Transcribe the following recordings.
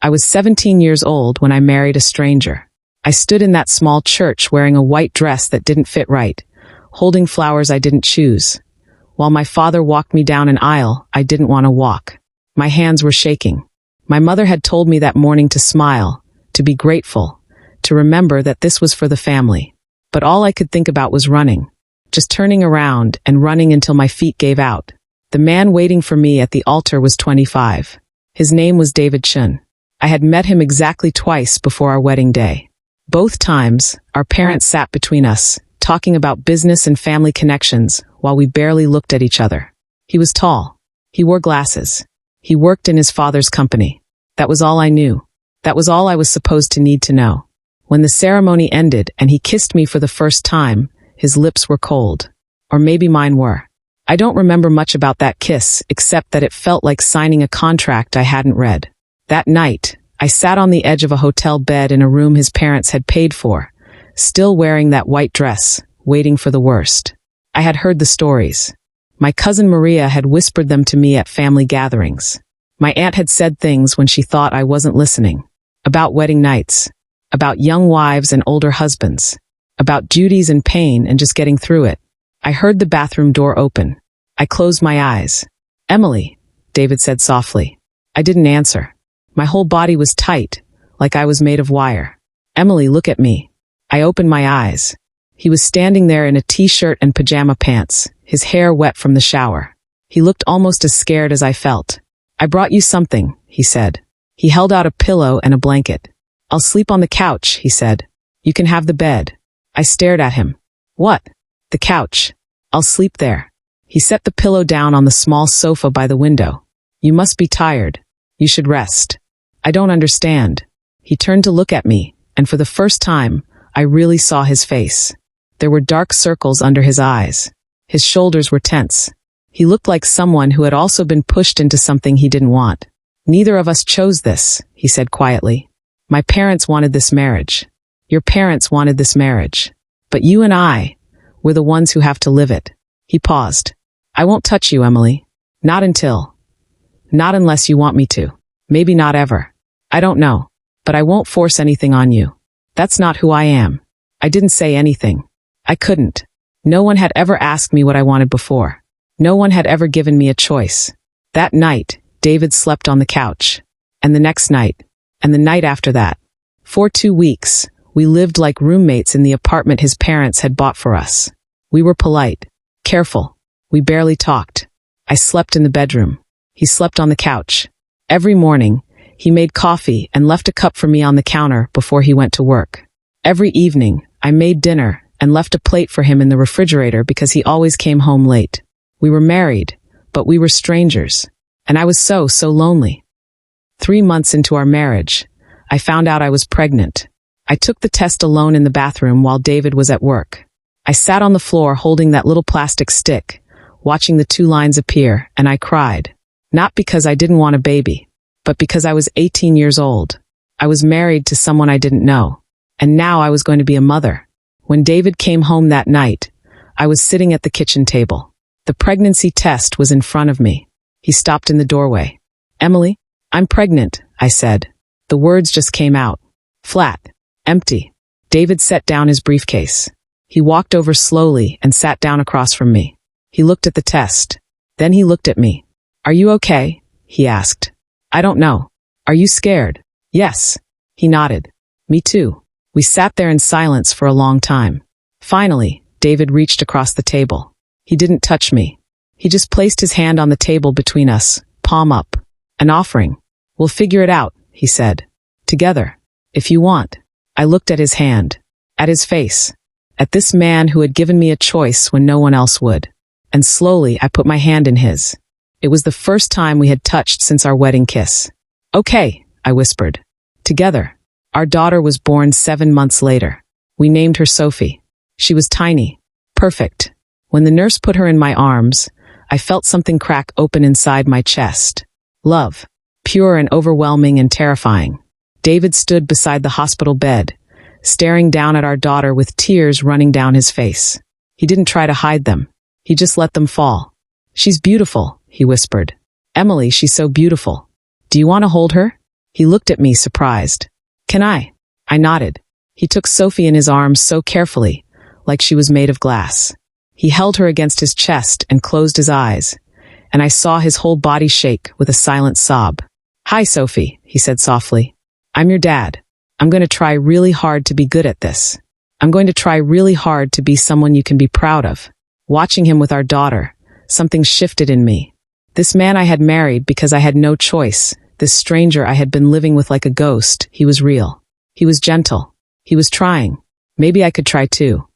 I was 17 years old when I married a stranger. I stood in that small church wearing a white dress that didn't fit right, holding flowers I didn't choose, while my father walked me down an aisle I didn't want to walk. My hands were shaking. My mother had told me that morning to smile, to be grateful, to remember that this was for the family. But all I could think about was running. Just turning around and running until my feet gave out. The man waiting for me at the altar was 25. His name was David Chun. I had met him exactly twice before our wedding day. Both times, our parents sat between us, talking about business and family connections while we barely looked at each other. He was tall. He wore glasses. He worked in his father's company. That was all I knew. That was all I was supposed to need to know. When the ceremony ended and he kissed me for the first time, his lips were cold. Or maybe mine were. I don't remember much about that kiss, except that it felt like signing a contract I hadn't read. That night, I sat on the edge of a hotel bed in a room his parents had paid for, still wearing that white dress, waiting for the worst. I had heard the stories. My cousin Maria had whispered them to me at family gatherings. My aunt had said things when she thought I wasn't listening. About wedding nights. About young wives and older husbands. About duties and pain and just getting through it. I heard the bathroom door open. I closed my eyes. "Emily," David said softly. I didn't answer. My whole body was tight, like I was made of wire. "Emily, look at me." I opened my eyes. He was standing there in a t-shirt and pajama pants, his hair wet from the shower. He looked almost as scared as I felt. "I brought you something," he said. He held out a pillow and a blanket. "I'll sleep on the couch," he said. "You can have the bed." I stared at him. "What?" "The couch. I'll sleep there." He set the pillow down on the small sofa by the window. "You must be tired. You should rest." "I don't understand." He turned to look at me, and for the first time, I really saw his face. There were dark circles under his eyes. His shoulders were tense. He looked like someone who had also been pushed into something he didn't want. "Neither of us chose this," he said quietly. "My parents wanted this marriage. Your parents wanted this marriage. But you and I, we're the ones who have to live it." He paused. "I won't touch you, Emily. Not unless you want me to. Maybe not ever. I don't know. But I won't force anything on you. That's not who I am." I didn't say anything. I couldn't. No one had ever asked me what I wanted before. No one had ever given me a choice. That night, David slept on the couch. And the next night. And the night after that. For 2 weeks, we lived like roommates in the apartment his parents had bought for us. We were polite. Careful. We barely talked. I slept in the bedroom. He slept on the couch. Every morning, he made coffee and left a cup for me on the counter before he went to work. Every evening, I made dinner and left a plate for him in the refrigerator because he always came home late. We were married, but we were strangers. And I was so lonely. 3 months into our marriage, I found out I was pregnant. I took the test alone in the bathroom while David was at work. I sat on the floor holding that little plastic stick, watching the 2 lines appear, and I cried. Not because I didn't want a baby, but because I was 18 years old. I was married to someone I didn't know, and now I was going to be a mother. When David came home that night, I was sitting at the kitchen table. The pregnancy test was in front of me. He stopped in the doorway. "Emily, I'm pregnant," I said. The words just came out. Flat. Empty. David set down his briefcase. He walked over slowly and sat down across from me. He looked at the test. Then he looked at me. "Are you okay?" he asked. "I don't know. Are you scared?" "Yes." He nodded. "Me too." We sat there in silence for a long time. Finally, David reached across the table. He didn't touch me. He just placed his hand on the table between us, palm up. "An offering. We'll figure it out," he said. "Together. If you want." I looked at his hand. At his face. At this man who had given me a choice when no one else would. And slowly I put my hand in his. It was the first time we had touched since our wedding kiss. "Okay," I whispered. "Together." Our daughter was born 7 months later. We named her Sophie. She was tiny. Perfect. When the nurse put her in my arms, I felt something crack open inside my chest. Love. Pure and overwhelming and terrifying. David stood beside the hospital bed, staring down at our daughter with tears running down his face. He didn't try to hide them. He just let them fall. "She's beautiful," he whispered. "Emily, she's so beautiful. Do you want to hold her?" He looked at me, surprised. Can I? I nodded. He took Sophie in his arms so carefully, like she was made of glass. He held her against his chest and closed his eyes, and I saw his whole body shake with a silent sob. Hi, Sophie, he said softly. I'm your dad. I'm going to try really hard to be good at this. I'm going to try really hard to be someone you can be proud of. Watching him with our daughter, something shifted in me. This man I had married because I had no choice, this stranger I had been living with like a ghost, he was real. He was gentle. He was trying. Maybe I could try too.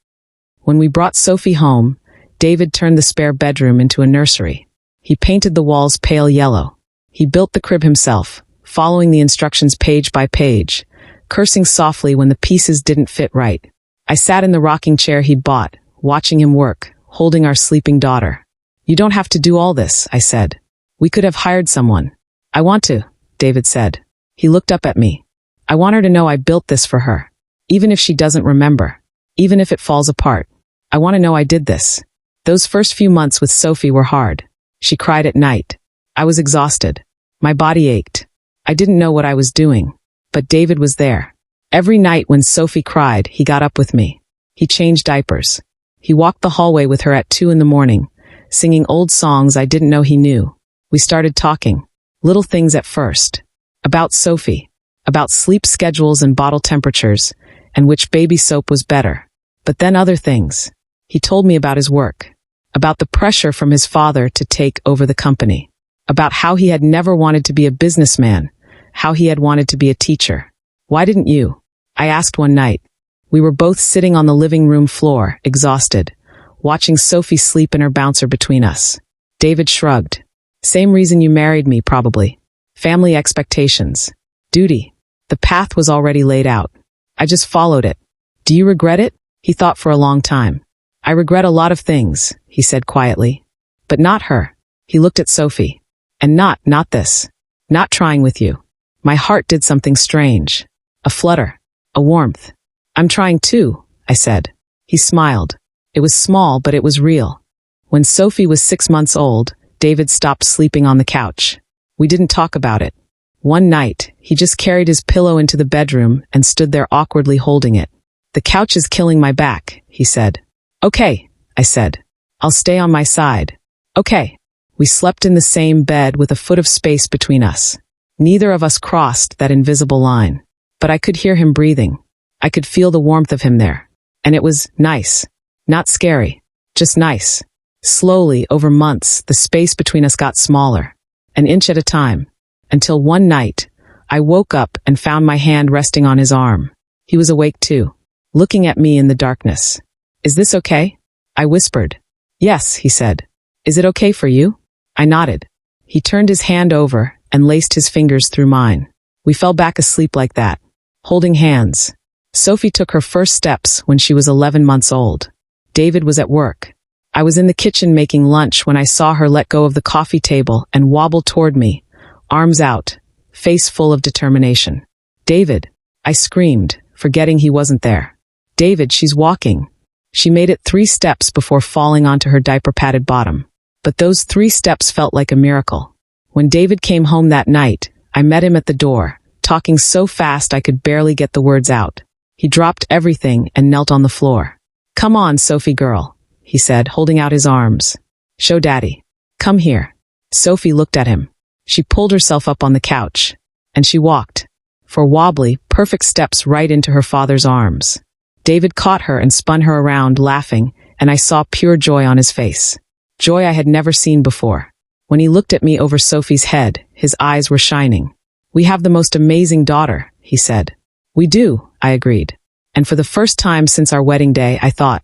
When we brought Sophie home, David turned the spare bedroom into a nursery. He painted the walls pale yellow. He built the crib himself, following the instructions page by page, cursing softly when the pieces didn't fit right. I sat in the rocking chair he'd bought, watching him work, holding our sleeping daughter. You don't have to do all this, I said. We could have hired someone. I want to, David said. He looked up at me. I want her to know I built this for her. Even if she doesn't remember. Even if it falls apart. I want to know I did this. Those first few months with Sophie were hard. She cried at night. I was exhausted. My body ached. I didn't know what I was doing. But David was there. Every night when Sophie cried, he got up with me. He changed diapers. He walked the hallway with her at 2 a.m, singing old songs I didn't know he knew. We started talking. Little things at first. About Sophie. About sleep schedules and bottle temperatures, and which baby soap was better. But then other things. He told me about his work. About the pressure from his father to take over the company. About how he had never wanted to be a businessman. How he had wanted to be a teacher. Why didn't you? I asked one night. We were both sitting on the living room floor, exhausted, watching Sophie sleep in her bouncer between us. David shrugged. Same reason you married me, probably. Family expectations. Duty. The path was already laid out. I just followed it. Do you regret it? He thought for a long time. I regret a lot of things, he said quietly. But not her. He looked at Sophie. And not this. Not trying with you. My heart did something strange. A flutter. A warmth. I'm trying too, I said. He smiled. It was small, but it was real. When Sophie was 6 months old, David stopped sleeping on the couch. We didn't talk about it. One night, he just carried his pillow into the bedroom and stood there awkwardly holding it. The couch is killing my back, he said. Okay, I said. I'll stay on my side. Okay. We slept in the same bed with a foot of space between us. Neither of us crossed that invisible line. But I could hear him breathing. I could feel the warmth of him there. And it was nice. Not scary. Just nice. Slowly, over months, the space between us got smaller. An inch at a time. Until one night, I woke up and found my hand resting on his arm. He was awake too, looking at me in the darkness. Is this okay? I whispered. Yes, he said. Is it okay for you? I nodded. He turned his hand over and laced his fingers through mine. We fell back asleep like that, holding hands. Sophie took her first steps when she was 11 months old. David was at work. I was in the kitchen making lunch when I saw her let go of the coffee table and wobble toward me, arms out, face full of determination. David, I screamed, forgetting he wasn't there. David, she's walking. She made it 3 steps before falling onto her diaper-padded bottom. But those 3 steps felt like a miracle. When David came home that night, I met him at the door, talking so fast I could barely get the words out. He dropped everything and knelt on the floor. Come on, Sophie girl, he said, holding out his arms. Show Daddy. Come here. Sophie looked at him. She pulled herself up on the couch, and she walked, for wobbly, perfect steps right into her father's arms. David caught her and spun her around, laughing, and I saw pure joy on his face. Joy I had never seen before. When he looked at me over Sophie's head, his eyes were shining. We have the most amazing daughter, he said. We do, I agreed. And for the first time since our wedding day, I thought,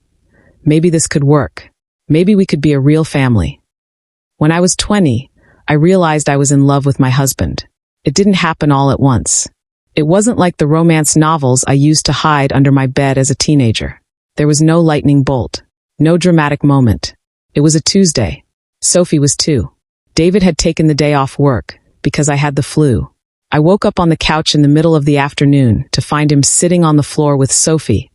maybe this could work. Maybe we could be a real family. When I was 20, I realized I was in love with my husband. It didn't happen all at once. It wasn't like the romance novels I used to hide under my bed as a teenager. There was no lightning bolt. No dramatic moment. It was a Tuesday. Sophie was 2. David had taken the day off work because I had the flu. I woke up on the couch in the middle of the afternoon to find him sitting on the floor with Sophie,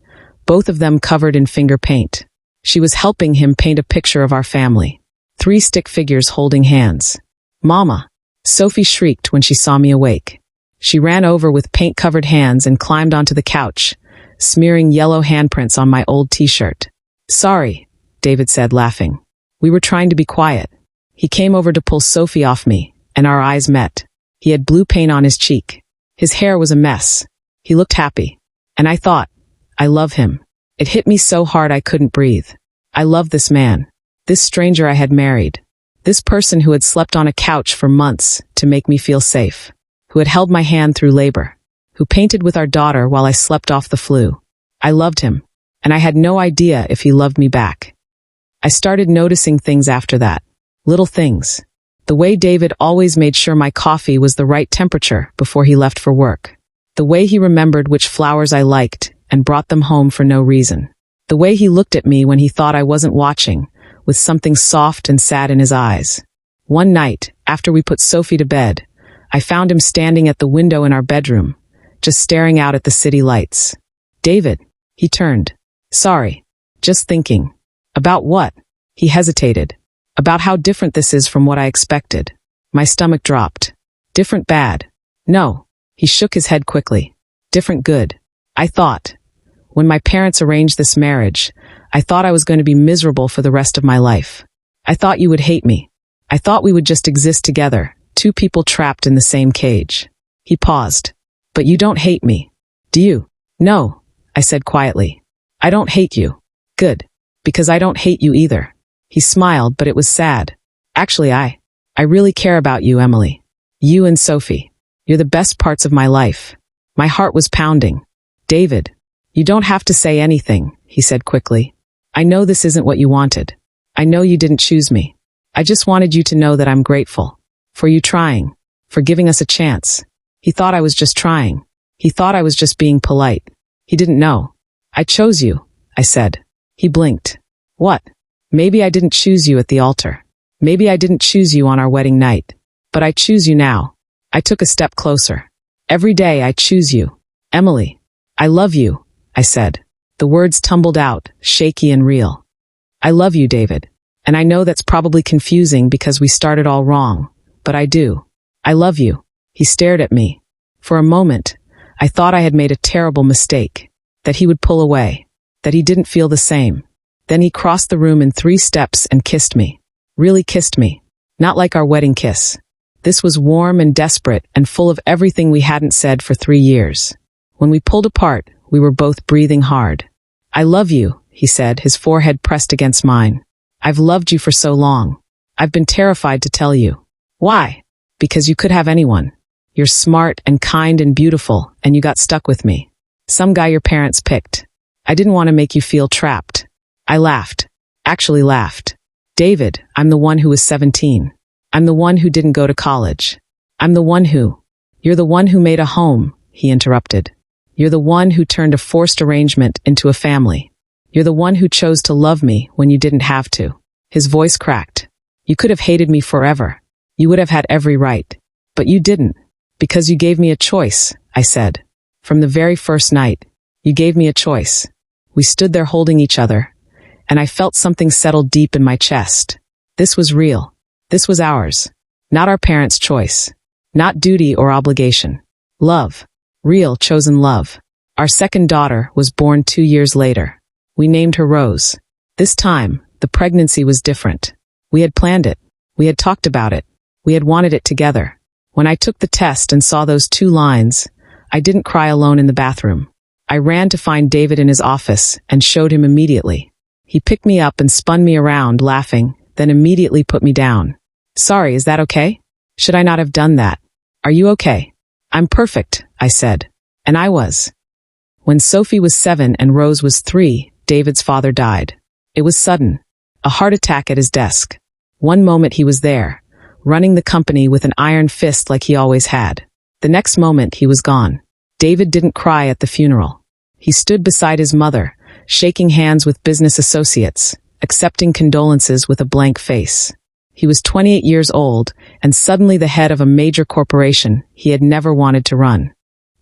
both of them covered in finger paint. She was helping him paint a picture of our family. 3 stick figures holding hands. Mama! Sophie shrieked when she saw me awake. She ran over with paint-covered hands and climbed onto the couch, smearing yellow handprints on my old t-shirt. "Sorry," David said, laughing. We were trying to be quiet. He came over to pull Sophie off me, and our eyes met. He had blue paint on his cheek. His hair was a mess. He looked happy. And I thought, I love him. It hit me so hard I couldn't breathe. I loved this man. This stranger I had married. This person who had slept on a couch for months to make me feel safe. Who had held my hand through labor. Who painted with our daughter while I slept off the flu. I loved him. And I had no idea if he loved me back. I started noticing things after that. Little things. The way David always made sure my coffee was the right temperature before he left for work. The way he remembered which flowers I liked and brought them home for no reason. The way he looked at me when he thought I wasn't watching, with something soft and sad in his eyes. One night, after we put Sophie to bed, I found him standing at the window in our bedroom, just staring out at the city lights. "David," he turned. "Sorry. Just thinking." "About what?" He hesitated. "About how different this is from what I expected." My stomach dropped. "Different bad?" "No." He shook his head quickly. "Different good." I thought. When my parents arranged this marriage, I thought I was going to be miserable for the rest of my life. I thought you would hate me. I thought we would just exist together, two people trapped in the same cage. He paused. "But you don't hate me, do you?" "No," I said quietly. "I don't hate you." "Good. Because I don't hate you either." He smiled, but it was sad. "Actually, I really care about you, Emily. You and Sophie. You're the best parts of my life." My heart was pounding. "David, you don't have to say anything," he said quickly. "I know this isn't what you wanted. I know you didn't choose me. I just wanted you to know that I'm grateful. For you trying. For giving us a chance." He thought I was just trying. He thought I was just being polite. He didn't know. "I chose you," I said. He blinked. "What?" "Maybe I didn't choose you at the altar. Maybe I didn't choose you on our wedding night. But I choose you now." I took a step closer. "Every day I choose you. Emily. I love you," I said. The words tumbled out, shaky and real. "I love you, David. And I know that's probably confusing because we started all wrong. But I do. I love you." He stared at me. For a moment, I thought I had made a terrible mistake. That he would pull away. That he didn't feel the same. Then he crossed the room in 3 steps and kissed me. Really kissed me. Not like our wedding kiss. This was warm and desperate and full of everything we hadn't said for 3 years. When we pulled apart, we were both breathing hard. "I love you," he said, his forehead pressed against mine. "I've loved you for so long. I've been terrified to tell you." "Why?" "Because you could have anyone. You're smart and kind and beautiful, and you got stuck with me. Some guy your parents picked. I didn't want to make you feel trapped." I laughed. Actually laughed. "David, I'm the one who was 17. I'm the one who didn't go to college. I'm the one who—" "You're the one who made a home," he interrupted. "You're the one who turned a forced arrangement into a family. You're the one who chose to love me when you didn't have to." His voice cracked. "You could have hated me forever. You would have had every right. But you didn't. Because you gave me a choice," I said. "From the very first night, you gave me a choice." We stood there holding each other, and I felt something settle deep in my chest. This was real. This was ours. Not our parents' choice. Not duty or obligation. Love. Real, chosen love. Our second daughter was born 2 years later. We named her Rose. This time, the pregnancy was different. We had planned it. We had talked about it. We had wanted it together. When I took the test and saw those 2 lines, I didn't cry alone in the bathroom. I ran to find David in his office and showed him immediately. He picked me up and spun me around, laughing, then immediately put me down. "Sorry, is that okay? Should I not have done that? Are you okay?" "I'm perfect," I said. And I was. When Sophie was 7 and Rose was 3, David's father died. It was sudden. A heart attack at his desk. One moment he was there, running the company with an iron fist like he always had. The next moment he was gone. David didn't cry at the funeral. He stood beside his mother, shaking hands with business associates, accepting condolences with a blank face. He was 28 years old and suddenly the head of a major corporation he had never wanted to run.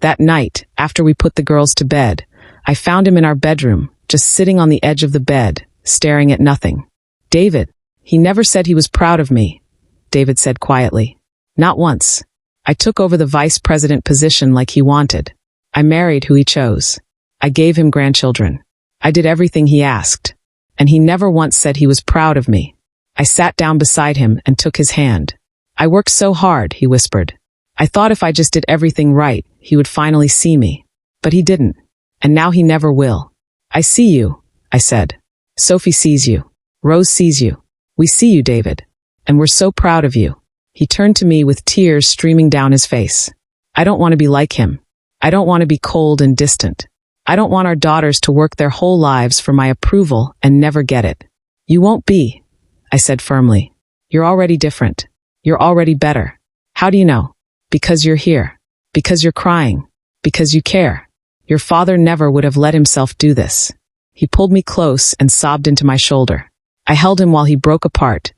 That night, after we put the girls to bed, I found him in our bedroom, just sitting on the edge of the bed, staring at nothing. "David, he never said he was proud of me," David said quietly. "Not once. I took over the vice president position like he wanted. I married who he chose. I gave him grandchildren. I did everything he asked. And he never once said he was proud of me. I sat down beside him and took his hand. I worked so hard, he whispered. I thought if I just did everything right, he would finally see me. But he didn't. And now he never will. I see you, I said. Sophie sees you. Rose sees you. We see you, David. And we're so proud of you. He turned to me with tears streaming down his face. I don't want to be like him. I don't want to be cold and distant. I don't want our daughters to work their whole lives for my approval and never get it. You won't be, I said firmly. You're already different. You're already better. How do you know? Because you're here. Because you're crying. Because you care. Your father never would have let himself do this. He pulled me close and sobbed into my shoulder. I held him while he broke apart,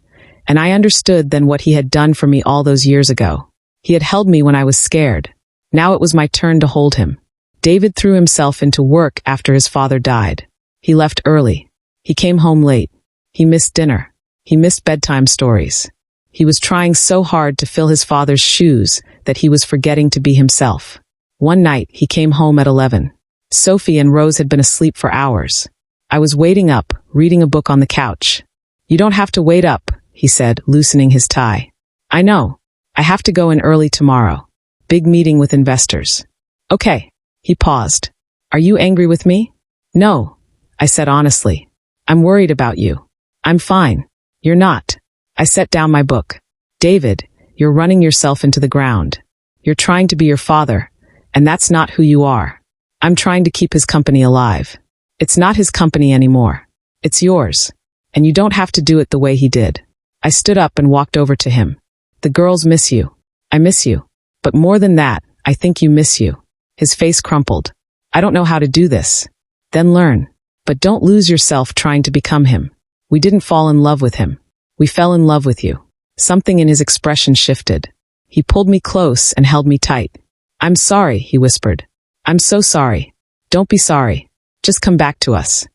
and I understood then what he had done for me all those years ago. He had held me when I was scared. Now it was my turn to hold him. David threw himself into work after his father died. He left early. He came home late. He missed dinner. He missed bedtime stories. He was trying so hard to fill his father's shoes that he was forgetting to be himself. One night, he came home at 11. Sophie and Rose had been asleep for hours. I was waiting up, reading a book on the couch. You don't have to wait up, he said, loosening his tie. I know. I have to go in early tomorrow. Big meeting with investors. Okay. He paused. Are you angry with me? No, I said honestly. I'm worried about you. I'm fine. You're not. I set down my book. David, you're running yourself into the ground. You're trying to be your father, and that's not who you are. I'm trying to keep his company alive. It's not his company anymore. It's yours. And you don't have to do it the way he did. I stood up and walked over to him. The girls miss you. I miss you. But more than that, I think you miss you. His face crumpled. I don't know how to do this. Then learn. But don't lose yourself trying to become him. We didn't fall in love with him. We fell in love with you. Something in his expression shifted. He pulled me close and held me tight. I'm sorry, he whispered. I'm so sorry. Don't be sorry. Just come back to us.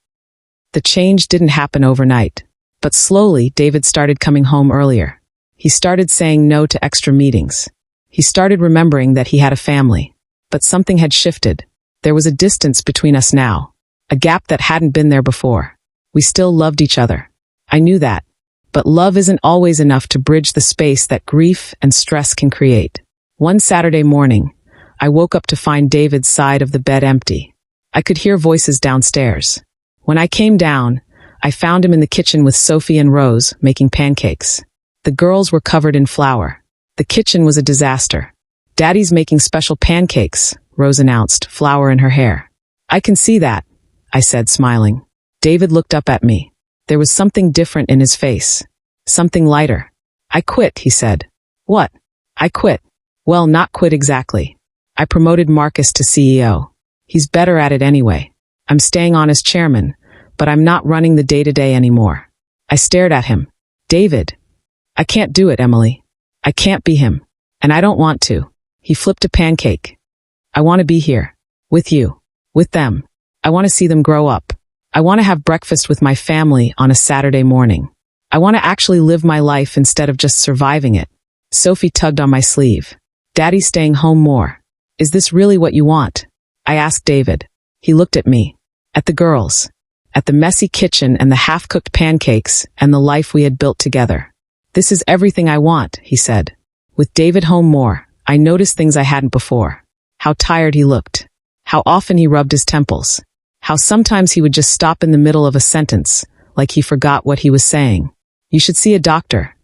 The change didn't happen overnight. But slowly, David started coming home earlier. He started saying no to extra meetings. He started remembering that he had a family. But something had shifted. There was a distance between us now. A gap that hadn't been there before. We still loved each other. I knew that. But love isn't always enough to bridge the space that grief and stress can create. One Saturday morning, I woke up to find David's side of the bed empty. I could hear voices downstairs. When I came down, I found him in the kitchen with Sophie and Rose making pancakes. The girls were covered in flour. The kitchen was a disaster. Daddy's making special pancakes, Rose announced, flour in her hair. I can see that, I said, smiling. David looked up at me. There was something different in his face. Something lighter. I quit, he said. What? I quit. Well, not quit exactly. I promoted Marcus to CEO. He's better at it anyway. I'm staying on as chairman, but I'm not running the day-to-day anymore. I stared at him. David. I can't do it, Emily. I can't be him. And I don't want to. He flipped a pancake. I want to be here. With you. With them. I want to see them grow up. I want to have breakfast with my family on a Saturday morning. I want to actually live my life instead of just surviving it. Sophie tugged on my sleeve. Daddy's staying home more. Is this really what you want? I asked David. He looked at me. At the girls. At the messy kitchen and the half-cooked pancakes and the life we had built together. This is everything I want, he said. With David home more, I noticed things I hadn't before. How tired he looked. How often he rubbed his temples. How sometimes he would just stop in the middle of a sentence, like he forgot what he was saying. You should see a doctor,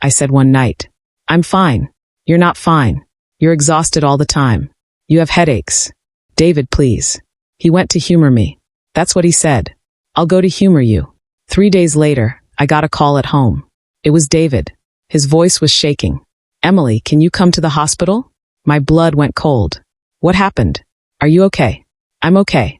I said one night. I'm fine. You're not fine. You're exhausted all the time. You have headaches. David, please. He went to humor me. That's what he said. I'll go to humor you. 3 days later, I got a call at home. It was David. His voice was shaking. Emily, can you come to the hospital? My blood went cold. What happened? Are you okay? I'm okay.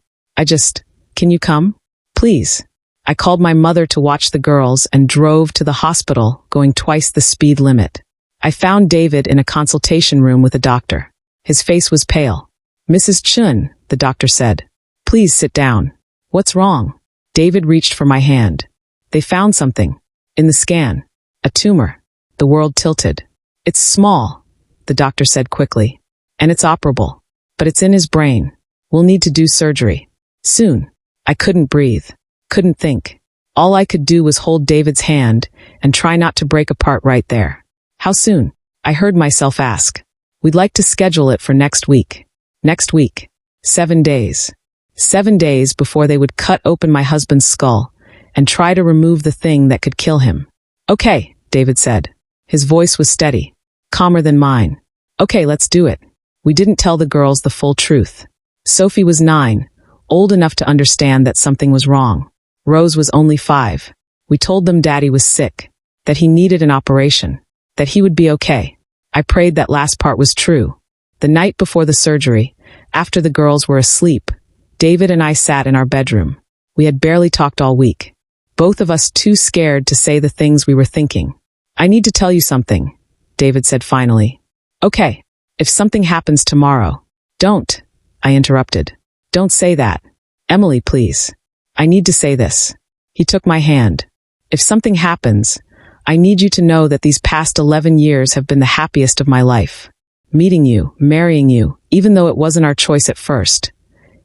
Can you come? Please. I called my mother to watch the girls and drove to the hospital, going twice the speed limit. I found David in a consultation room with a doctor. His face was pale. Mrs. Chun, the doctor said. Please sit down. What's wrong? David reached for my hand. They found something. In the scan. A tumor. The world tilted. It's small. the doctor said quickly. And it's operable. But it's in his brain. We'll need to do surgery. Soon. I couldn't breathe. Couldn't think. All I could do was hold David's hand and try not to break apart right there. How soon? I heard myself ask. We'd like to schedule it for next week. Next week. 7 days. 7 days before they would cut open my husband's skull and try to remove the thing that could kill him. Okay, David said. His voice was steady, calmer than mine. Okay, let's do it. We didn't tell the girls the full truth. Sophie was 9, old enough to understand that something was wrong. Rose was only 5. We told them Daddy was sick, that he needed an operation, that he would be okay. I prayed that last part was true. The night before the surgery, after the girls were asleep, David and I sat in our bedroom. We had barely talked all week. Both of us too scared to say the things we were thinking. I need to tell you something, David said finally. Okay, if something happens tomorrow. Don't, I interrupted. Don't say that. Emily, please. I need to say this. He took my hand. If something happens, I need you to know that these past 11 years have been the happiest of my life. Meeting you, marrying you, even though it wasn't our choice at first.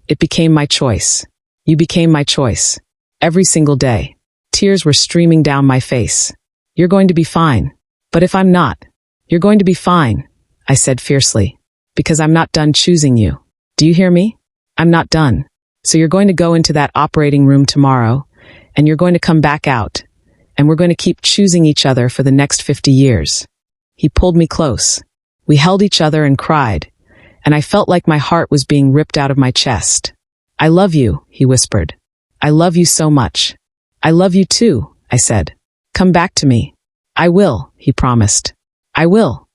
It became my choice. You became my choice. Every single day. Tears were streaming down my face. You're going to be fine. But if I'm not, you're going to be fine, I said fiercely. Because I'm not done choosing you. Do you hear me? I'm not done. So you're going to go into that operating room tomorrow, and you're going to come back out, and we're going to keep choosing each other for the next 50 years. He pulled me close. We held each other and cried, and I felt like my heart was being ripped out of my chest. I love you, he whispered. I love you so much. I love you too, I said. Come back to me. I will, he promised. I will.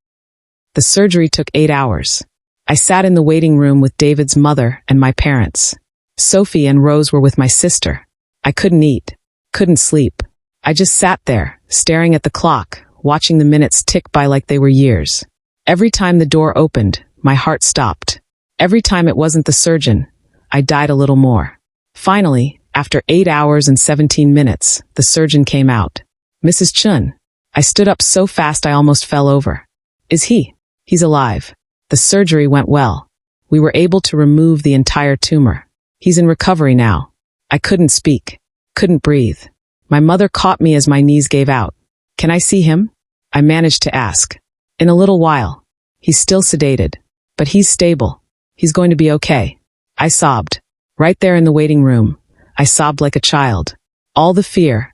The surgery took 8 hours. I sat in the waiting room with David's mother and my parents. Sophie and Rose were with my sister. I couldn't eat, couldn't sleep. I just sat there, staring at the clock, watching the minutes tick by like they were years. Every time the door opened, my heart stopped. Every time it wasn't the surgeon, I died a little more. Finally, after 8 hours and 17 minutes, the surgeon came out. Mrs. Chun. I stood up so fast I almost fell over. Is he? He's alive. The surgery went well. We were able to remove the entire tumor. He's in recovery now. I couldn't speak. Couldn't breathe. My mother caught me as my knees gave out. Can I see him? I managed to ask. In a little while. He's still sedated. But he's stable. He's going to be okay. I sobbed. Right there in the waiting room. I sobbed like a child. All the fear,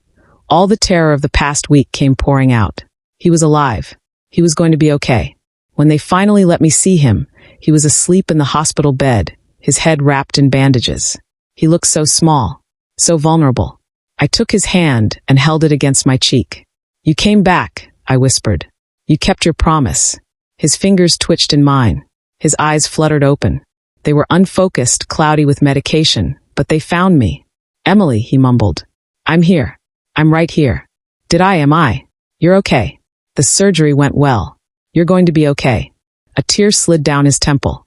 all the terror of the past week came pouring out. He was alive. He was going to be okay. When they finally let me see him, he was asleep in the hospital bed, his head wrapped in bandages. He looked so small, so vulnerable. I took his hand and held it against my cheek. You came back, I whispered. You kept your promise. His fingers twitched in mine. His eyes fluttered open. They were unfocused, cloudy with medication, but they found me. Emily, he mumbled. I'm here. I'm right here. Am I? You're okay. The surgery went well. You're going to be okay. A tear slid down his temple.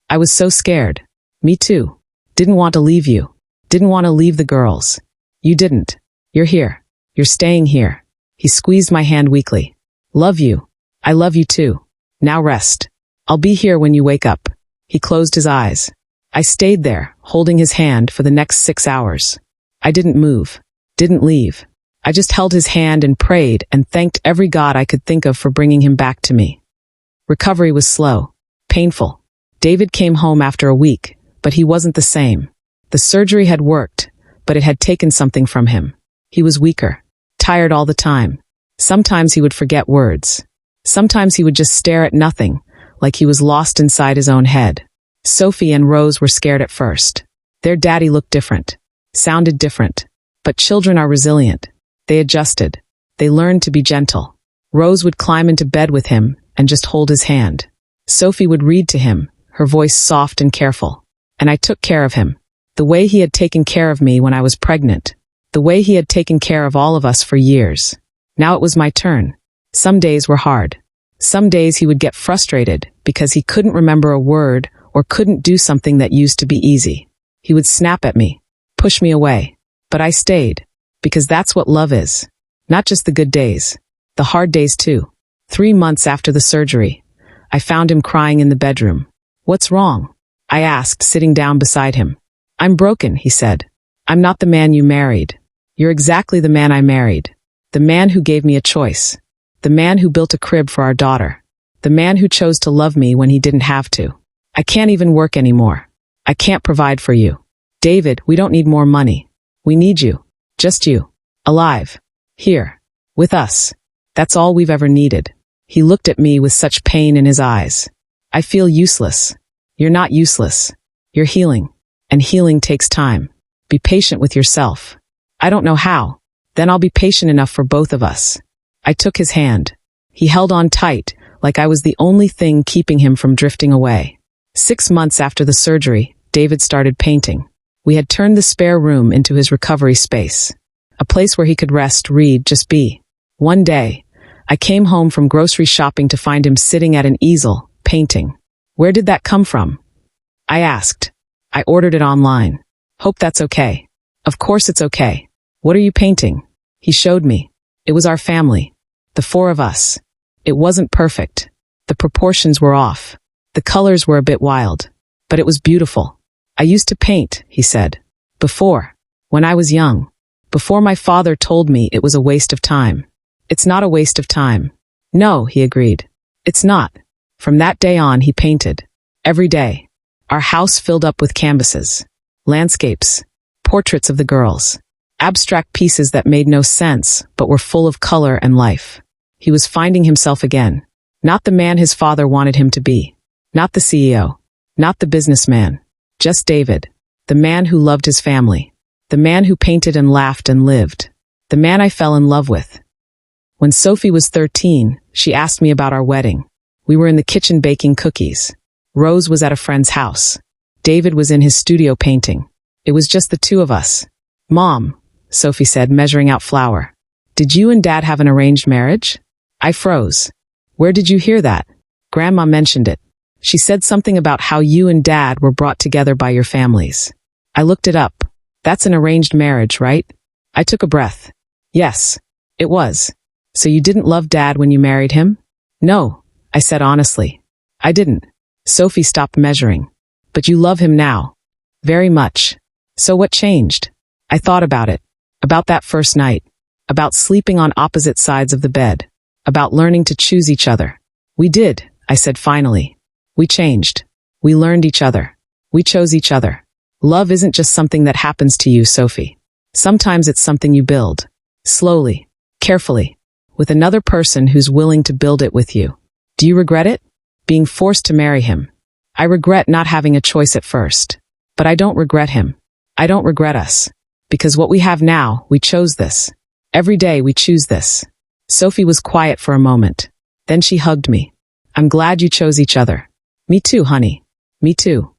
I was so scared. Me too. Didn't want to leave you. Didn't want to leave the girls. You didn't. You're here. You're staying here. He squeezed my hand weakly. Love you. I love you too. Now rest. I'll be here when you wake up. He closed his eyes. I stayed there, holding his hand for the next 6 hours. I didn't move. Didn't leave. I just held his hand and prayed and thanked every God I could think of for bringing him back to me. Recovery was slow. Painful. David came home after a week, but he wasn't the same. The surgery had worked, but it had taken something from him. He was weaker. Tired all the time. Sometimes he would forget words. Sometimes he would just stare at nothing, like he was lost inside his own head. Sophie and Rose were scared at first. Their daddy looked different. Sounded different. But children are resilient. They adjusted. They learned to be gentle. Rose would climb into bed with him and just hold his hand. Sophie would read to him, her voice soft and careful. And I took care of him. The way he had taken care of me when I was pregnant. The way he had taken care of all of us for years. Now it was my turn. Some days were hard. Some days he would get frustrated because he couldn't remember a word or couldn't do something that used to be easy. He would snap at me, push me away. But I stayed, because that's what love is. Not just the good days, the hard days too. 3 months after the surgery, I found him crying in the bedroom. "What's wrong?" I asked, sitting down beside him. "I'm broken," he said. "I'm not the man you married. You're exactly the man I married. The man who gave me a choice. The man who built a crib for our daughter. The man who chose to love me when he didn't have to. I can't even work anymore. I can't provide for you. David, we don't need more money. We need you. Just you. Alive. Here. With us. That's all we've ever needed." He looked at me with such pain in his eyes. "I feel useless." "You're not useless. You're healing. And healing takes time. Be patient with yourself." "I don't know how." "Then I'll be patient enough for both of us." I took his hand. He held on tight, like I was the only thing keeping him from drifting away. 6 months after the surgery, David started painting. We had turned the spare room into his recovery space. A place where he could rest, read, just be. One day, I came home from grocery shopping to find him sitting at an easel, painting. "Where did that come from?" I asked. "I ordered it online. Hope that's okay." "Of course it's okay. What are you painting?" He showed me. It was our family. The 4 of us. It wasn't perfect. The proportions were off. The colors were a bit wild. But it was beautiful. "I used to paint," he said. "Before. When I was young. Before my father told me it was a waste of time." "It's not a waste of time." "No," he agreed. "It's not." From that day on, he painted. Every day. Our house filled up with canvases. Landscapes. Portraits of the girls. Abstract pieces that made no sense, but were full of color and life. He was finding himself again. Not the man his father wanted him to be. Not the CEO. Not the businessman. Just David. The man who loved his family. The man who painted and laughed and lived. The man I fell in love with. When Sophie was 13, she asked me about our wedding. We were in the kitchen baking cookies. Rose was at a friend's house. David was in his studio painting. It was just the 2 of us. "Mom," Sophie said, measuring out flour. "Did you and Dad have an arranged marriage?" I froze. "Where did you hear that?" "Grandma mentioned it. She said something about how you and Dad were brought together by your families." I looked it up. "That's an arranged marriage, right?" I took a breath. "Yes, it was." "So you didn't love Dad when you married him?" "No," I said honestly. "I didn't." Sophie stopped measuring. "But you love him now." "Very much." "So what changed?" I thought about it. About that first night. About sleeping on opposite sides of the bed. About learning to choose each other. "We did," I said finally. "We changed. We learned each other. We chose each other." Love isn't just something that happens to you, Sophie. Sometimes it's something you build. Slowly. Carefully. With another person who's willing to build it with you. Do you regret it? Being forced to marry him. I regret not having a choice at first. But I don't regret him. I don't regret us. Because what we have now, we chose this. Every day we choose this. Sophie was quiet for a moment. Then she hugged me. "I'm glad you chose each other." "Me too, honey. Me too."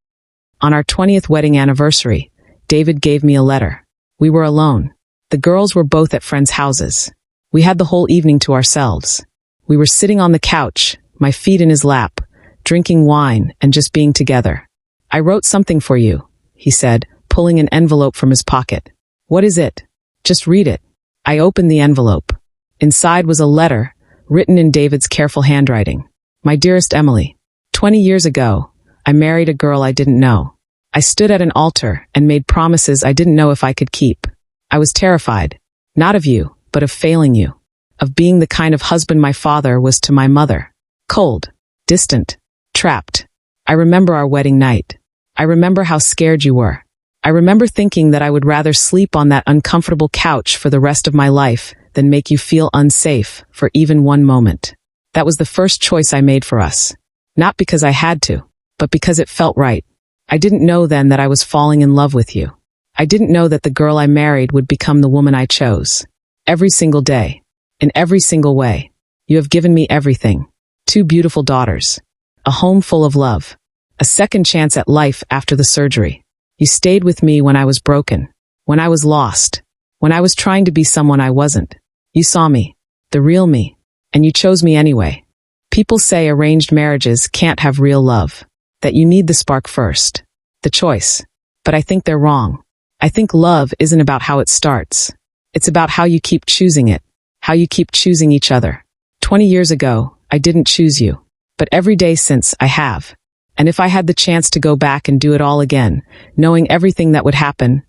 On our 20th wedding anniversary, David gave me a letter. We were alone. The girls were both at friends' houses. We had the whole evening to ourselves. We were sitting on the couch, my feet in his lap, drinking wine and just being together. "I wrote something for you," he said, pulling an envelope from his pocket. "What is it?" "Just read it." I opened the envelope. Inside was a letter, written in David's careful handwriting. "My dearest Emily, 20 years ago, I married a girl I didn't know. I stood at an altar and made promises I didn't know if I could keep. I was terrified, not of you, but of failing you, of being the kind of husband my father was to my mother. Cold, distant, trapped. I remember our wedding night. I remember how scared you were. I remember thinking that I would rather sleep on that uncomfortable couch for the rest of my life than make you feel unsafe for even one moment. That was the first choice I made for us. Not because I had to, but because it felt right. I didn't know then that I was falling in love with you. I didn't know that the girl I married would become the woman I chose. Every single day. In every single way. You have given me everything. 2 beautiful daughters. A home full of love. A second chance at life after the surgery. You stayed with me when I was broken. When I was lost. When I was trying to be someone I wasn't. You saw me. The real me. And you chose me anyway. People say arranged marriages can't have real love. That you need the spark first. The choice. But I think they're wrong. I think love isn't about how it starts. It's about how you keep choosing it. How you keep choosing each other. 20 years ago, I didn't choose you. But every day since, I have. And if I had the chance to go back and do it all again, knowing everything that would happen,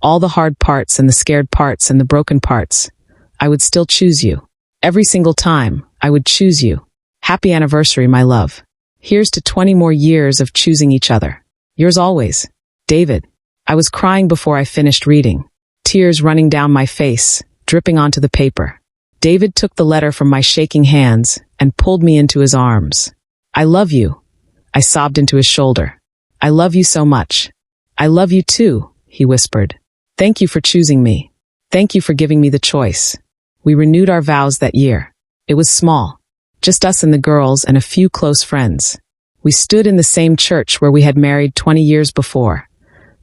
all the hard parts and the scared parts and the broken parts, I would still choose you. Every single time, I would choose you. Happy anniversary, my love. Here's to 20 more years of choosing each other. Yours always, David. I was crying before I finished reading, tears running down my face, dripping onto the paper. David took the letter from my shaking hands and pulled me into his arms. I love you. I sobbed into his shoulder. I love you so much. I love you too, he whispered. Thank you for choosing me. Thank you for giving me the choice. We renewed our vows that year. It was small, just us and the girls and a few close friends. We stood in the same church where we had married 20 years before.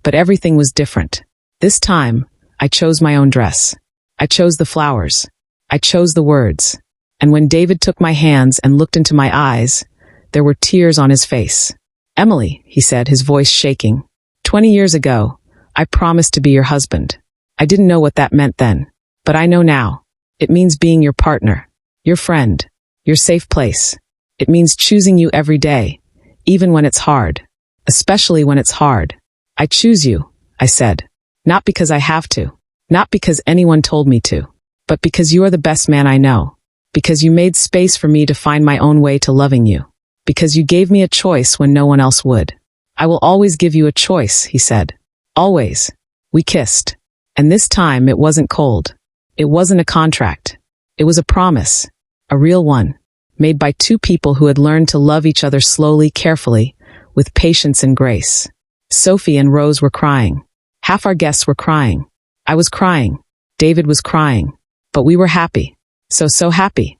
But everything was different. This time, I chose my own dress. I chose the flowers. I chose the words. And when David took my hands and looked into my eyes, there were tears on his face. Emily, he said, his voice shaking. 20 years ago, I promised to be your husband. I didn't know what that meant then, but I know now. It means being your partner, your friend, your safe place. It means choosing you every day, even when it's hard, especially when it's hard. I choose you, I said, not because I have to, not because anyone told me to, but because you are the best man I know, because you made space for me to find my own way to loving you, because you gave me a choice when no one else would. I will always give you a choice, he said. Always. We kissed. And this time it wasn't cold. It wasn't a contract. It was a promise, a real one, made by two people who had learned to love each other slowly, carefully, with patience and grace. Sophie and Rose were crying. Half our guests were crying. I was crying. David was crying. But we were happy. So happy.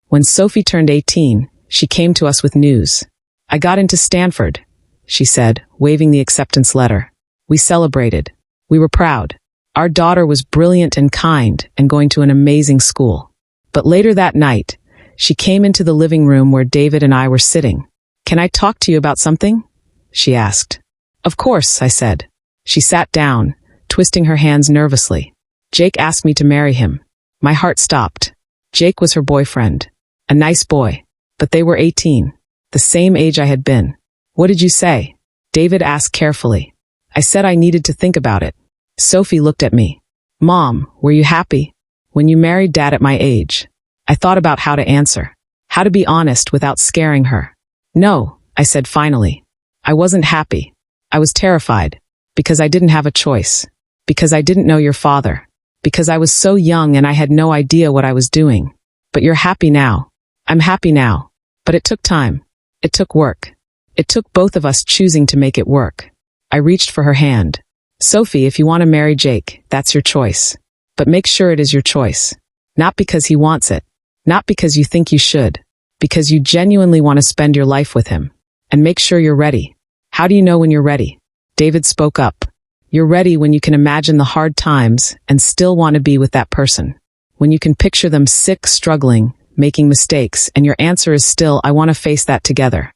When Sophie turned 18, she came to us with news. I got into Stanford, she said, waving the acceptance letter. We celebrated. We were proud. Our daughter was brilliant and kind and going to an amazing school. But later that night, she came into the living room where David and I were sitting. Can I talk to you about something? She asked. Of course, I said. She sat down, twisting her hands nervously. Jake asked me to marry him. My heart stopped. Jake was her boyfriend. A nice boy. But they were 18. The same age I had been. What did you say? David asked carefully. I said I needed to think about it. Sophie looked at me. Mom, were you happy when you married Dad at my age? I thought about how to answer. How to be honest without scaring her. No, I said finally. I wasn't happy. I was terrified. Because I didn't have a choice. Because I didn't know your father. Because I was so young and I had no idea what I was doing. But you're happy now. I'm happy now. But it took time. It took work. It took both of us choosing to make it work. I reached for her hand. Sophie, if you want to marry Jake, that's your choice. But make sure it is your choice. Not because he wants it. Not because you think you should. Because you genuinely want to spend your life with him. And make sure you're ready. How do you know when you're ready? David spoke up. You're ready when you can imagine the hard times and still want to be with that person. When you can picture them sick, struggling, making mistakes, and your answer is still, I want to face that together.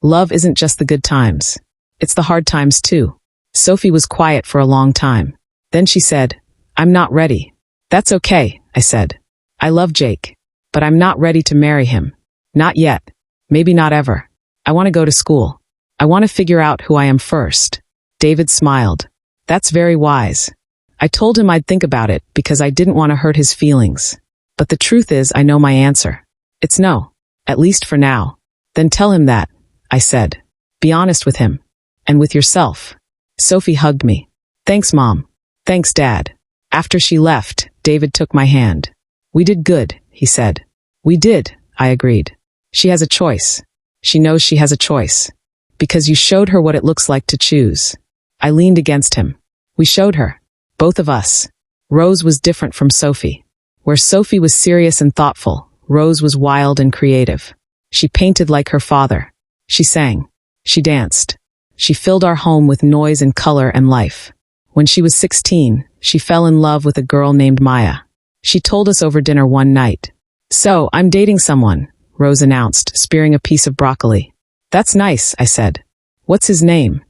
Love isn't just the good times. It's the hard times too. Sophie was quiet for a long time. Then she said, I'm not ready. That's okay, I said. I love Jake, but I'm not ready to marry him. Not yet. Maybe not ever. I want to go to school. I want to figure out who I am first. David smiled. That's very wise. I told him I'd think about it because I didn't want to hurt his feelings. But the truth is, I know my answer. It's no. At least for now. Then tell him that, I said. Be honest with him. And with yourself. Sophie hugged me. Thanks, Mom. Thanks, Dad. After she left, David took my hand. We did good, he said. We did, I agreed. She has a choice. She knows she has a choice. Because you showed her what it looks like to choose. I leaned against him. We showed her. Both of us. Rose was different from Sophie. Where Sophie was serious and thoughtful, Rose was wild and creative. She painted like her father. She sang. She danced. She filled our home with noise and color and life. When she was 16, she fell in love with a girl named Maya. She told us over dinner one night. So, I'm dating someone, Rose announced, spearing a piece of broccoli. That's nice, I said. What's his name?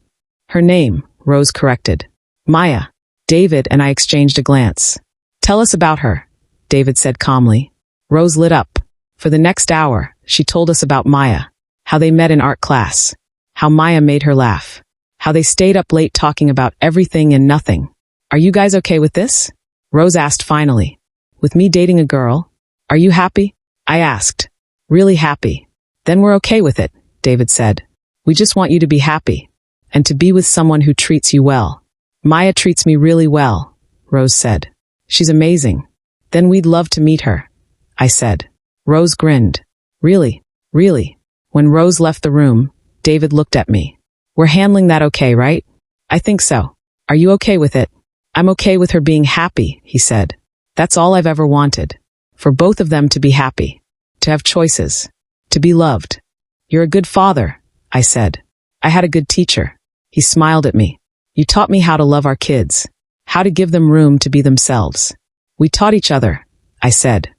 Her name, Rose corrected. Maya. David and I exchanged a glance. Tell us about her, David said calmly. Rose lit up. For the next hour, she told us about Maya. how they met in art class, how Maya made her laugh, how they stayed up late talking about everything and nothing. Are you guys okay with this? Rose asked finally. With me dating a girl? Are you happy? I asked. Really happy. Then we're okay with it, David said. We just want you to be happy. And to be with someone who treats you well. Maya treats me really well, Rose said. She's amazing. Then we'd love to meet her, I said. Rose grinned. Really? Really? When Rose left the room, David looked at me. We're handling that okay, right? I think so. Are you okay with it? I'm okay with her being happy, he said. That's all I've ever wanted. For both of them to be happy. To have choices. To be loved. You're a good father, I said. I had a good teacher. He smiled at me. You taught me how to love our kids. How to give them room to be themselves. We taught each other, I said.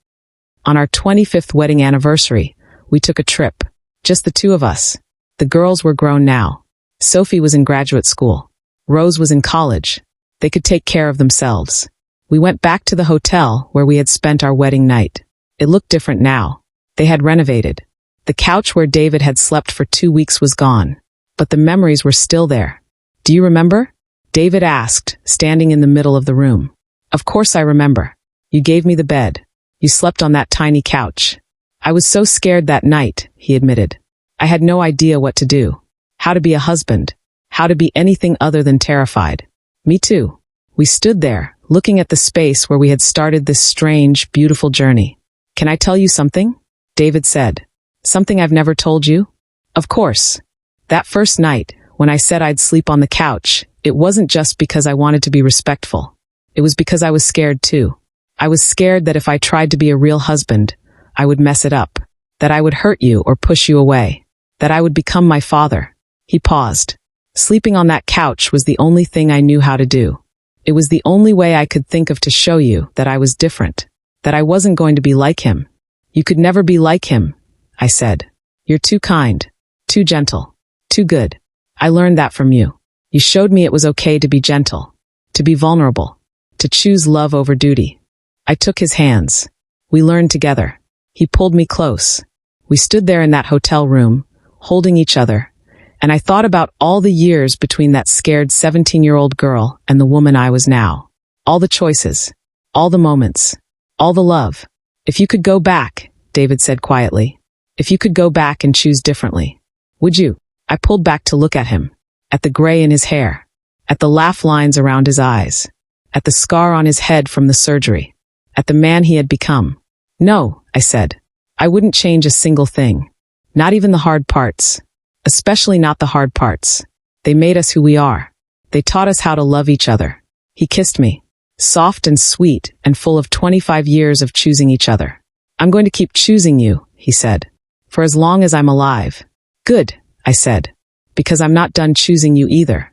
On our 25th wedding anniversary, we took a trip. Just the two of us. The girls were grown now. Sophie was in graduate school. Rose was in college. They could take care of themselves. We went back to the hotel where we had spent our wedding night. It looked different now. They had renovated. The couch where David had slept for 2 weeks was gone. But the memories were still there. Do you remember? David asked, standing in the middle of the room. Of course I remember. You gave me the bed. You slept on that tiny couch. I was so scared that night, he admitted. I had no idea what to do. How to be a husband. How to be anything other than terrified. Me too. We stood there, looking at the space where we had started this strange, beautiful journey. Can I tell you something? David said. Something I've never told you? Of course. That first night, when I said I'd sleep on the couch, it wasn't just because I wanted to be respectful. It was because I was scared too. I was scared that if I tried to be a real husband, I would mess it up. That I would hurt you or push you away. That I would become my father. He paused. Sleeping on that couch was the only thing I knew how to do. It was the only way I could think of to show you that I was different. That I wasn't going to be like him. You could never be like him, I said. You're too kind. Too gentle. Too good. I learned that from you. You showed me it was okay to be gentle. To be vulnerable. To choose love over duty. I took his hands. We learned together. He pulled me close. We stood there in that hotel room, holding each other, and I thought about all the years between that scared 17-year-old girl and the woman I was now. All the choices. All the moments. All the love. If you could go back, David said quietly. If you could go back and choose differently. Would you? I pulled back to look at him. At the gray in his hair. At the laugh lines around his eyes. At the scar on his head from the surgery. At the man he had become. No, I said. I wouldn't change a single thing. Not even the hard parts. Especially not the hard parts. They made us who we are. They taught us how to love each other. He kissed me. Soft and sweet and full of 25 years of choosing each other. I'm going to keep choosing you, he said. For as long as I'm alive. Good, I said. Because I'm not done choosing you either.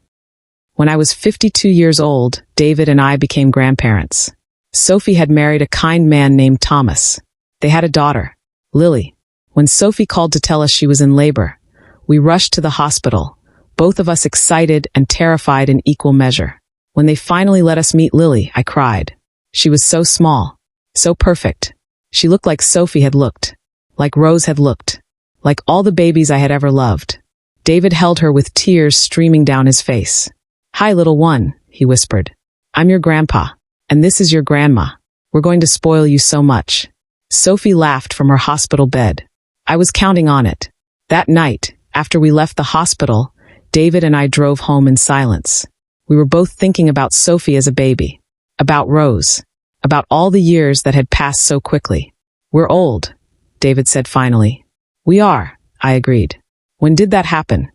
When I was 52 years old, David and I became grandparents. Sophie had married a kind man named Thomas. They had a daughter, Lily. When Sophie called to tell us she was in labor, we rushed to the hospital, both of us excited and terrified in equal measure. When they finally let us meet Lily, I cried. She was so small, so perfect. She looked like Sophie had looked, like Rose had looked, like all the babies I had ever loved. David held her with tears streaming down his face. Hi, little one, he whispered. I'm your grandpa, and this is your grandma. We're going to spoil you so much. Sophie laughed from her hospital bed. I was counting on it. That night, after we left the hospital, David and I drove home in silence. We were both thinking about Sophie as a baby, about Rose, about all the years that had passed so quickly. We're old, David said finally. We are, I agreed. When did that happen?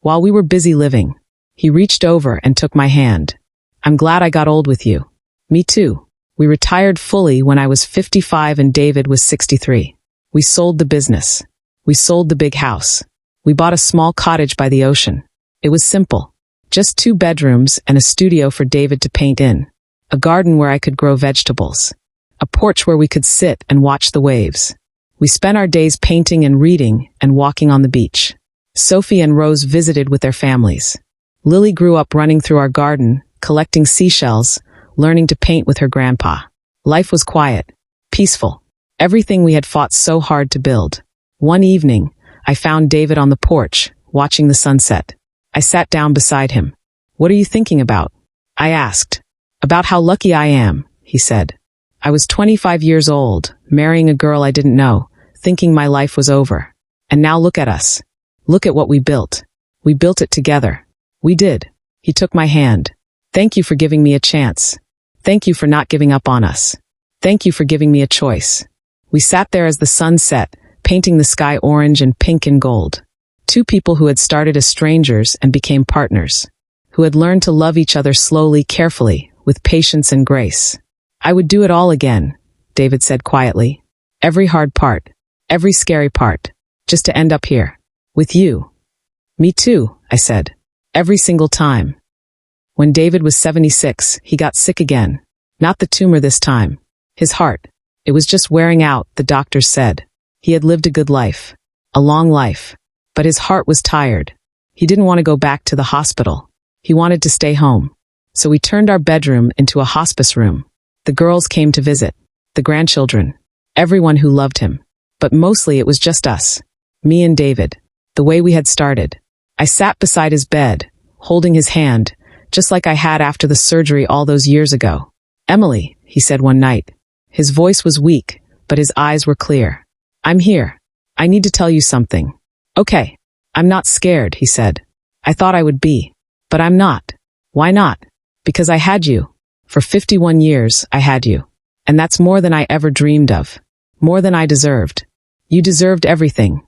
While we were busy living. He reached over and took my hand. I'm glad I got old with you. Me too. We retired fully when I was 55 and David was 63. We sold the business. We sold the big house. We bought a small cottage by the ocean. It was simple. Just 2 bedrooms and a studio for David to paint in. A garden where I could grow vegetables. A porch where we could sit and watch the waves. We spent our days painting and reading and walking on the beach. Sophie and Rose visited with their families. Lily grew up running through our garden, collecting seashells, learning to paint with her grandpa. Life was quiet, peaceful. Everything we had fought so hard to build. One evening, I found David on the porch, watching the sunset. I sat down beside him. "What are you thinking about?" I asked. "About how lucky I am," he said. "I was 25 years old, marrying a girl I didn't know, thinking my life was over. And now look at us. Look at what we built. We built it together. We did." He took my hand. "Thank you for giving me a chance. Thank you for not giving up on us. Thank you for giving me a choice." We sat there as the sun set, painting the sky orange and pink and gold. Two people who had started as strangers and became partners, who had learned to love each other slowly, carefully, with patience and grace. "I would do it all again," David said quietly. "Every hard part, every scary part, just to end up here, with you." "Me too," I said. "Every single time." When David was 76, he got sick again. Not the tumor this time. His heart. It was just wearing out, the doctors said. He had lived a good life. A long life. But his heart was tired. He didn't want to go back to the hospital. He wanted to stay home. So we turned our bedroom into a hospice room. The girls came to visit. The grandchildren. Everyone who loved him. But mostly it was just us. Me and David. The way we had started. I sat beside his bed, holding his hand, just like I had after the surgery all those years ago. "Emily," he said one night. His voice was weak, but his eyes were clear. "I'm here. I need to tell you something." "Okay. I'm not scared," he said. "I thought I would be. But I'm not." "Why not?" "Because I had you. For 51 years, I had you. And that's more than I ever dreamed of. More than I deserved." "You deserved everything,"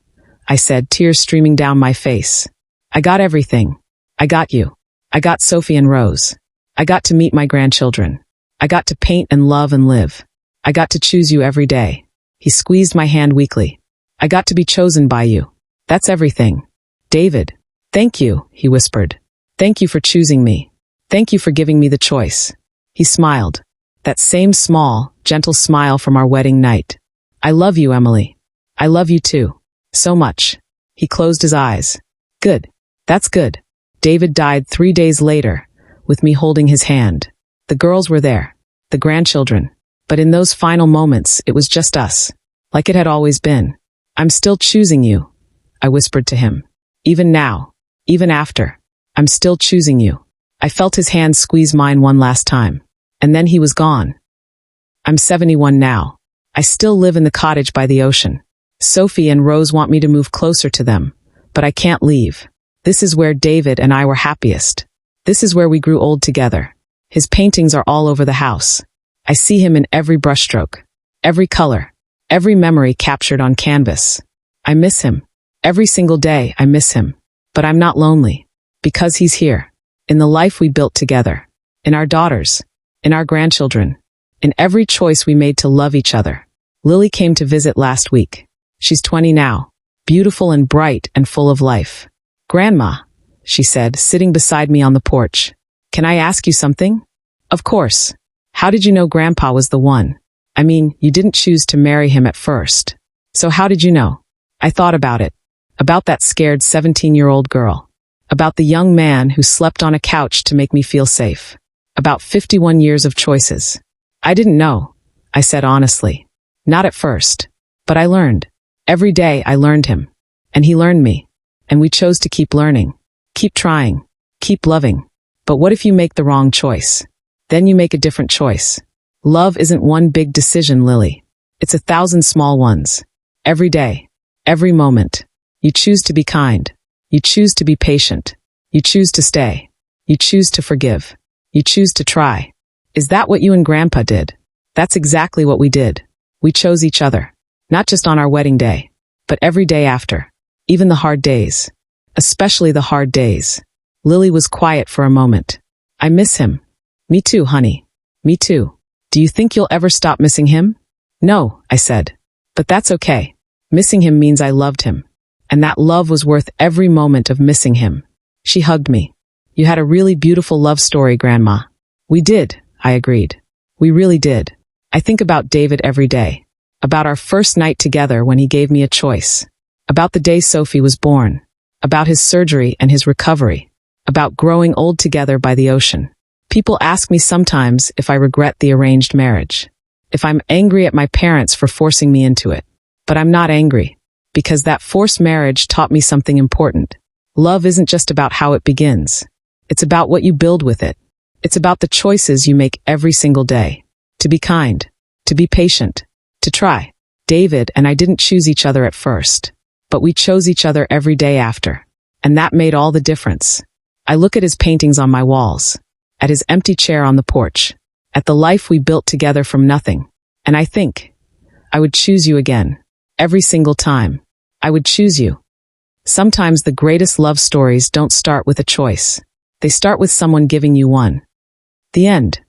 I said, tears streaming down my face. "I got everything. I got you. I got Sophie and Rose. I got to meet my grandchildren. I got to paint and love and live. I got to choose you every day." He squeezed my hand weakly. "I got to be chosen by you. That's everything." "David, thank you," he whispered. "Thank you for choosing me. Thank you for giving me the choice." He smiled. That same small, gentle smile from our wedding night. "I love you, Emily. I love you too. So much." He closed his eyes. "Good. That's good." David died 3 days later, with me holding his hand. The girls were there. The grandchildren. But in those final moments, it was just us. Like it had always been. "I'm still choosing you," I whispered to him. "Even now. Even after. I'm still choosing you." I felt his hand squeeze mine one last time. And then he was gone. I'm 71 now. I still live in the cottage by the ocean. Sophie and Rose want me to move closer to them. But I can't leave. This is where David and I were happiest. This is where we grew old together. His paintings are all over the house. I see him in every brushstroke. Every color. Every memory captured on canvas. I miss him. Every single day I miss him. But I'm not lonely. Because he's here. In the life we built together. In our daughters. In our grandchildren. In every choice we made to love each other. Lily came to visit last week. She's 20 now. Beautiful and bright and full of life. "Grandma," she said, sitting beside me on the porch. "Can I ask you something?" "Of course. How did you know Grandpa was the one? I mean, you didn't choose to marry him at first. So how did you know?" I thought about it. About that scared 17-year-old girl. About the young man who slept on a couch to make me feel safe. About 51 years of choices. "I didn't know," I said honestly. "Not at first. But I learned. Every day I learned him. And he learned me. And we chose to keep learning. Keep trying. Keep loving. But what if you make the wrong choice? Then you make a different choice. Love isn't one big decision, Lily. It's 1,000 small ones. Every day. Every moment. You choose to be kind. You choose to be patient. You choose to stay. You choose to forgive. You choose to try. Is that what you and Grandpa did? That's exactly what we did. We chose each other. Not just on our wedding day, but every day after. Even the hard days. Especially the hard days. Lily was quiet for a moment. "I miss him." "Me too, honey. Me too." "Do you think you'll ever stop missing him?" "No," I said. "But that's okay. Missing him means I loved him. And that love was worth every moment of missing him." She hugged me. "You had a really beautiful love story, Grandma." "We did," I agreed. "We really did. I think about David every day. About our first night together when he gave me a choice. About the day Sophie was born. About his surgery and his recovery. About growing old together by the ocean. People ask me sometimes if I regret the arranged marriage. If I'm angry at my parents for forcing me into it. But I'm not angry. because that forced marriage taught me something important. Love isn't just about how it begins. It's about what you build with it. It's about the choices you make every single day. To be kind, to be patient, to try. David and I didn't choose each other at first, but we chose each other every day after. And that made all the difference. I look at his paintings on my walls, at his empty chair on the porch, at the life we built together from nothing. And I think, I would choose you again. Every single time. I would choose you. Sometimes the greatest love stories don't start with a choice. They start with someone giving you one. The end.